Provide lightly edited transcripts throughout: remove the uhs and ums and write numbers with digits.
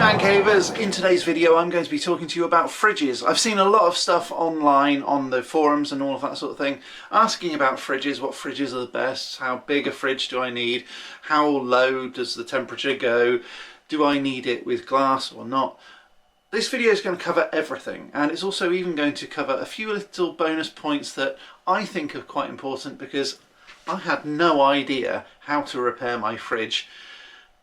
man cavers, in today's video I'm going to be talking to you about fridges. I've seen a lot of stuff online on the forums and all of that sort of thing asking about fridges, what fridges are the best, how big a fridge do I need, how low does the temperature go, do I need it with glass or not. This video is going to cover everything, and it's also even going to cover a few little bonus points that I think are quite important because I had no idea how to repair my fridge.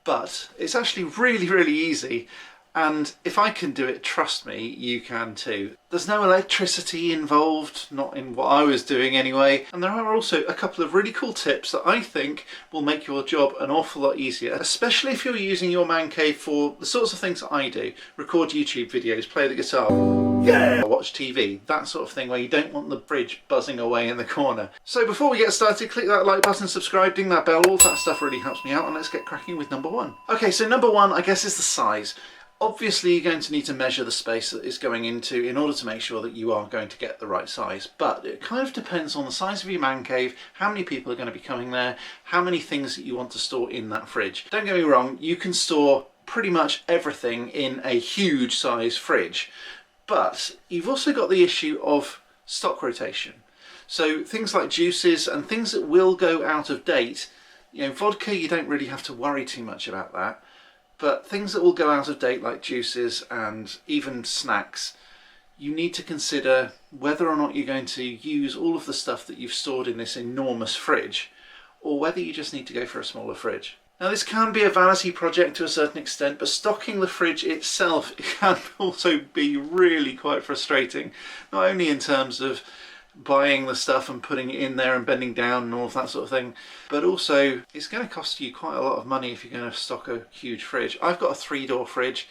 But it's actually really easy, and if I can do it, trust me, you can too. There's no electricity involved, not in what I was doing anyway, and there are also a couple of really cool tips that I think will make your job an awful lot easier, especially if you're using your man cave for the sorts of things that I do. Record YouTube videos, play the guitar, watch TV, that sort of thing where you don't want the fridge buzzing away in the corner. So before we get started, click that like button, subscribe, ding that bell, all that stuff really helps me out, and let's get cracking with number one. Okay, so number one, I guess, is the size. Obviously you're going to need to measure the space that it's going into in order to make sure that you are going to get the right size, but it kind of depends on the size of your man cave, how many people are going to be coming there, how many things that you want to store in that fridge. Don't get me wrong, you can store pretty much everything in a huge size fridge, but you've also got the issue of stock rotation. So things like juices and things that will go out of date, you know, vodka, you don't really have to worry too much about that. But things that will go out of date like juices and even snacks, you need to consider whether or not you're going to use all of the stuff that you've stored in this enormous fridge, or whether you just need to go for a smaller fridge. Now this can be a vanity project to a certain extent, but stocking the fridge itself can also be really quite frustrating, not only in terms of buying the stuff and putting it in there and bending down and all of that sort of thing, but also it's going to cost you quite a lot of money if you're going to stock a huge fridge. I've got a 3-door fridge,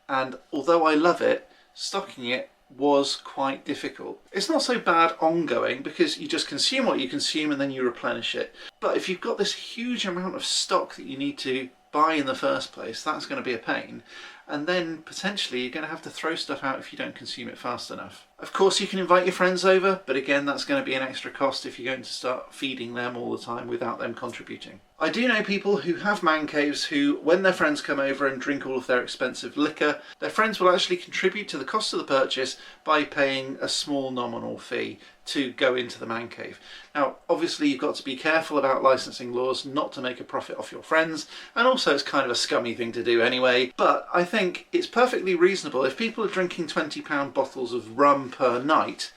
and although I love it, stocking it was quite difficult. It's not so bad ongoing because you just consume what you consume and then you replenish it, but if you've got this huge amount of stock that you need to buy in the first place, that's going to be a pain, and then potentially you're going to have to throw stuff out if you don't consume it fast enough. Of course you can invite your friends over, but again that's going to be an extra cost if you're going to start feeding them all the time without them contributing. I do know people who have man caves who, when their friends come over and drink all of their expensive liquor, their friends will actually contribute to the cost of the purchase by paying a small nominal fee to go into the man cave. Now obviously you've got to be careful about licensing laws not to make a profit off your friends, and also it's kind of a scummy thing to do anyway, but I think it's perfectly reasonable if people are drinking £20 bottles of rum per night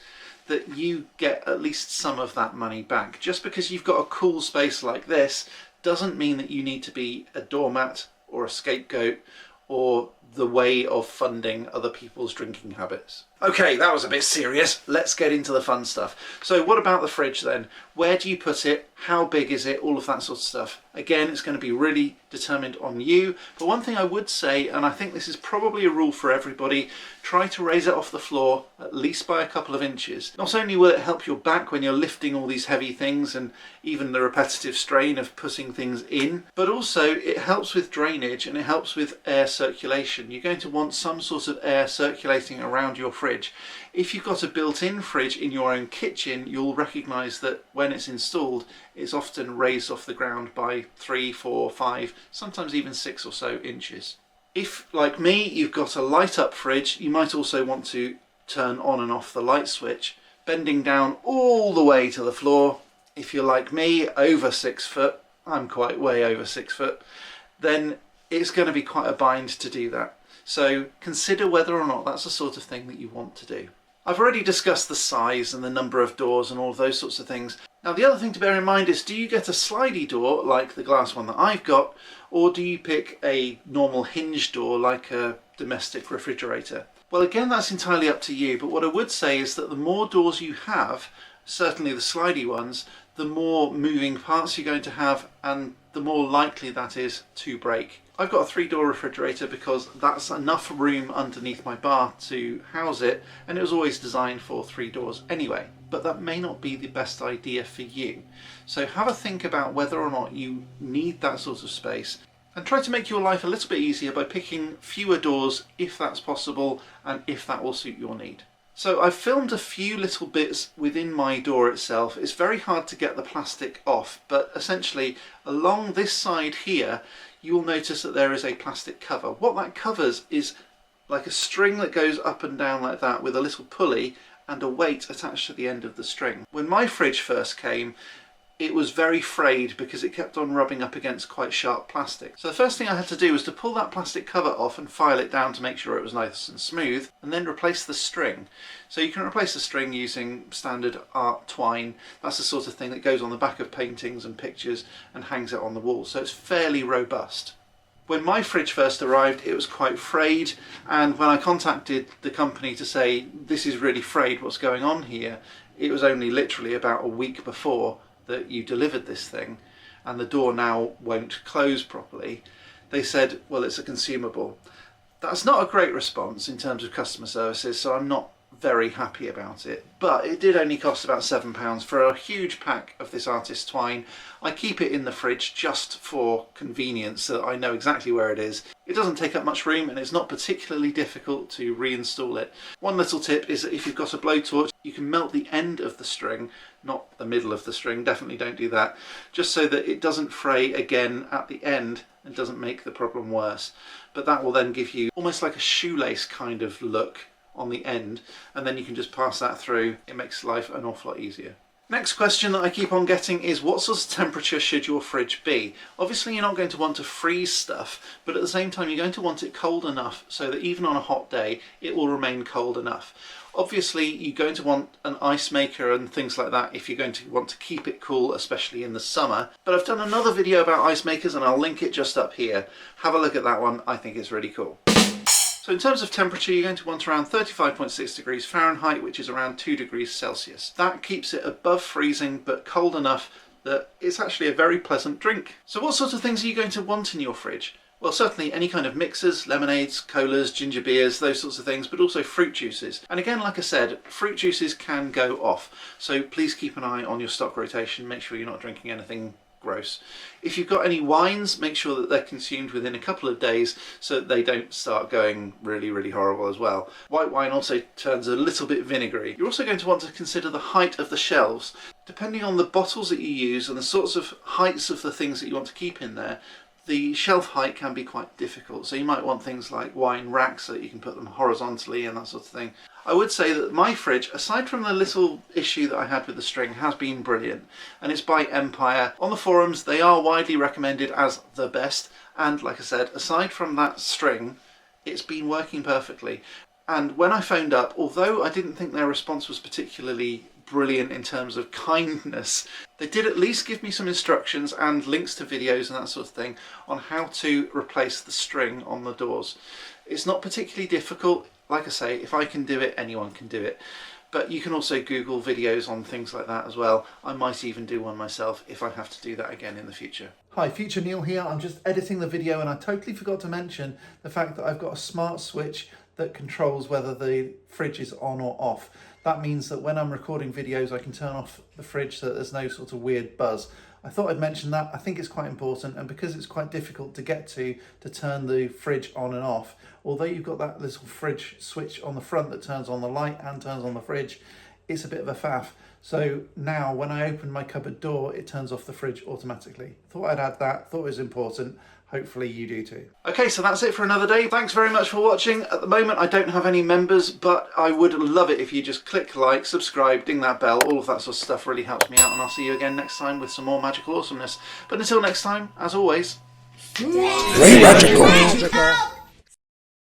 that you get at least some of that money back. Just because you've got a cool space like this doesn't mean that you need to be a doormat or a scapegoat or the way of funding other people's drinking habits. Okay, that was a bit serious. Let's get into the fun stuff. So what about the fridge then? Where do you put it? How big is it? All of that sort of stuff. Again, it's going to be really determined on you. But one thing I would say, and I think this is probably a rule for everybody, try to raise it off the floor at least by a couple of inches. Not only will it help your back when you're lifting all these heavy things and even the repetitive strain of putting things in, but also it helps with drainage and it helps with air circulation. You're going to want some sort of air circulating around your fridge. If you've got a built-in fridge in your own kitchen, you'll recognise that when it's installed, it's often raised off the ground by 3, 4, 5, sometimes even 6 or so inches. If, like me, you've got a light-up fridge, you might also want to turn on and off the light switch, bending down all the way to the floor. If you're like me, over 6 foot, I'm quite way over 6 foot, then it's going to be quite a bind to do that. So consider whether or not that's the sort of thing that you want to do. I've already discussed the size and the number of doors and all of those sorts of things. Now the other thing to bear in mind is, do you get a slidey door like the glass one that I've got, or do you pick a normal hinge door like a domestic refrigerator? Well, again, that's entirely up to you, but what I would say is that the more doors you have, certainly the slidey ones, the more moving parts you're going to have and the more likely that is to break. I've got a 3-door refrigerator because that's enough room underneath my bar to house it, and it was always designed for 3 doors anyway, but that may not be the best idea for you. So have a think about whether or not you need that sort of space, and try to make your life a little bit easier by picking fewer doors if that's possible and if that will suit your need. So I've filmed a few little bits within my door itself. It's very hard to get the plastic off, but essentially along this side here you will notice that there is a plastic cover. What that covers is like a string that goes up and down like that with a little pulley and a weight attached to the end of the string. When my fridge first came, it was very frayed because it kept on rubbing up against quite sharp plastic. So the first thing I had to do was to pull that plastic cover off and file it down to make sure it was nice and smooth, and then replace the string. So you can replace the string using standard art twine. That's the sort of thing that goes on the back of paintings and pictures and hangs it on the wall, so it's fairly robust. When my fridge first arrived, it was quite frayed, and when I contacted the company to say this is really frayed, what's going on here, it was only literally about a week before that you delivered this thing and the door now won't close properly. They said, well, it's a consumable. That's not a great response in terms of customer services, so I'm not very happy about it, but it did only cost about £7 for a huge pack of this artist twine. I keep it in the fridge just for convenience so that I know exactly where it is. It doesn't take up much room and it's not particularly difficult to reinstall it. One little tip is that if you've got a blowtorch, you can melt the end of the string, not the middle of the string, definitely don't do that, just so that it doesn't fray again at the end and doesn't make the problem worse. But that will then give you almost like a shoelace kind of look on the end, and then you can just pass that through. It makes life an awful lot easier. Next question that I keep on getting is, what sort of temperature should your fridge be? Obviously you're not going to want to freeze stuff, but at the same time you're going to want it cold enough so that even on a hot day it will remain cold enough. Obviously you're going to want an ice maker and things like that if you're going to want to keep it cool, especially in the summer. But I've done another video about ice makers and I'll link it just up here. Have a look at that one, I think it's really cool. So in terms of temperature, you're going to want around 35.6 degrees Fahrenheit, which is around 2 degrees Celsius. That keeps it above freezing, but cold enough that it's actually a very pleasant drink. So what sort of things are you going to want in your fridge? Well, certainly any kind of mixers, lemonades, colas, ginger beers, those sorts of things, but also fruit juices. And again, like I said, fruit juices can go off. So please keep an eye on your stock rotation. Make sure you're not drinking anything gross. If you've got any wines, make sure that they're consumed within a couple of days so that they don't start going really horrible as well. White wine also turns a little bit vinegary. You're also going to want to consider the height of the shelves. Depending on the bottles that you use and the sorts of heights of the things that you want to keep in there, the shelf height can be quite difficult. So you might want things like wine racks so that you can put them horizontally and that sort of thing. I would say that my fridge, aside from the little issue that I had with the string, has been brilliant, and it's by Empire. On the forums they are widely recommended as the best, and like I said, aside from that string, it's been working perfectly. And when I phoned up, although I didn't think their response was particularly brilliant in terms of kindness, they did at least give me some instructions and links to videos and that sort of thing on how to replace the string on the doors. It's not particularly difficult. Like I say, if I can do it, anyone can do it. But you can also Google videos on things like that as well. I might even do one myself if I have to do that again in the future. Hi, Future Neil here. I'm just editing the video and I totally forgot to mention the fact that I've got a smart switch that controls whether the fridge is on or off. That means that when I'm recording videos I can turn off the fridge so that there's no sort of weird buzz. I thought I'd mention that. I think it's quite important, and because it's quite difficult to get to turn the fridge on and off, although you've got that little fridge switch on the front that turns on the light and turns on the fridge, it's a bit of a faff. So now when I open my cupboard door, it turns off the fridge automatically. Thought I'd add that, thought it was important. Hopefully you do too. Okay, so that's it for another day. Thanks very much for watching. At the moment I don't have any members, but I would love it if you just click like, subscribe, ding that bell, all of that sort of stuff really helps me out, and I'll see you again next time with some more magical awesomeness. But until next time, as always, Stay magical.